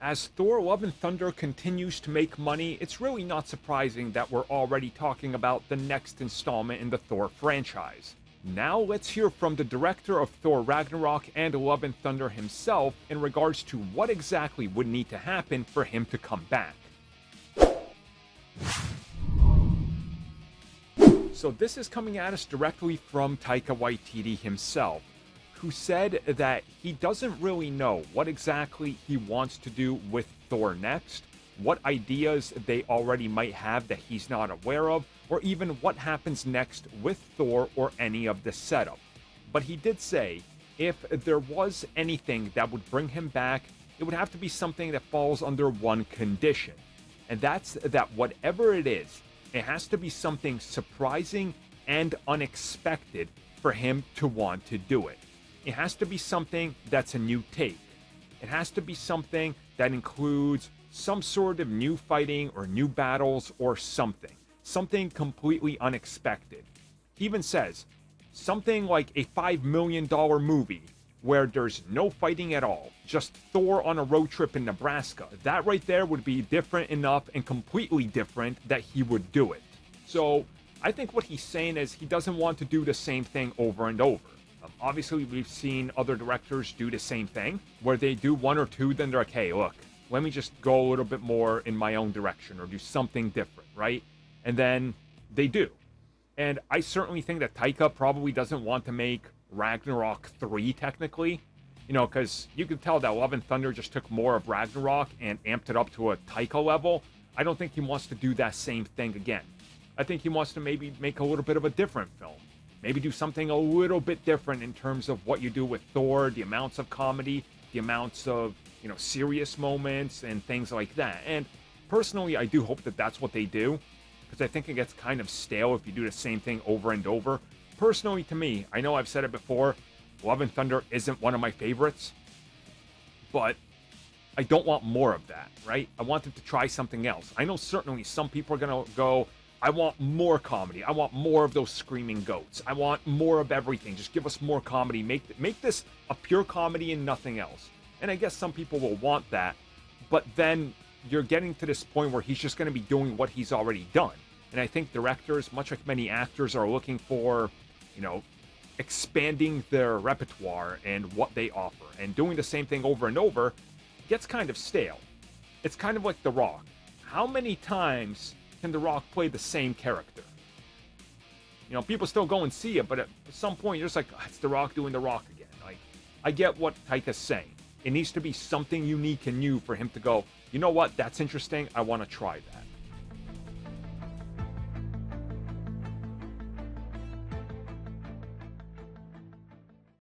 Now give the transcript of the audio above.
As Thor Love and Thunder continues to make money, it's really not surprising that we're already talking about the next installment in the Thor franchise. Now let's hear from the director of Thor Ragnarok and Love and Thunder himself in regards to what exactly would need to happen for him to come back. So this is coming at us directly from Taika Waititi himself, who said that he doesn't really know what exactly he wants to do with Thor next, what ideas they already might have that he's not aware of, or even what happens next with Thor or any of the setup. But he did say if there was anything that would bring him back, it would have to be something that falls under one condition. And that's that whatever it is, it has to be something surprising and unexpected for him to want to do it. It has to be something that's a new take. It has to be something that includes some sort of new fighting or new battles or something. Something completely unexpected. He even says something like a $5 million movie where there's no fighting at all, just Thor on a road trip in Nebraska. That right there would be different enough and completely different that he would do it. So I think what he's saying is he doesn't want to do the same thing over and over. Obviously, we've seen other directors do the same thing, where they do one or two, then they're like, hey, look, let me just go a little bit more in my own direction or do something different, right? And then they do. And I certainly think that Taika probably doesn't want to make Ragnarok 3, technically, because you can tell that Love and Thunder just took more of Ragnarok and amped it up to a Taika level. I don't think he wants to do that same thing again. I think he wants to maybe make a little bit of a different film. Maybe do something a little bit different in terms of what you do with Thor, the amounts of comedy, the amounts of, serious moments and things like that. And personally, I do hope that that's what they do, because I think it gets kind of stale if you do the same thing over and over. Personally, to me, I know I've said it before, Love and Thunder isn't one of my favorites, but I don't want more of that, right? I want them to try something else. I know certainly some people are going to go, I want more comedy. I want more of those screaming goats. I want more of everything. Just give us more comedy. Make this a pure comedy and nothing else. And I guess some people will want that. But then you're getting to this point where he's just going to be doing what he's already done. And I think directors, much like many actors, are looking for, expanding their repertoire and what they offer. And doing the same thing over and over gets kind of stale. It's kind of like The Rock. How many times can The Rock play the same character? People still go and see it, but at some point you're just like, it's The Rock doing The Rock again. Like, I get what Taika's saying. It needs to be something unique and new for him to go, you know what, that's interesting, I want to try that.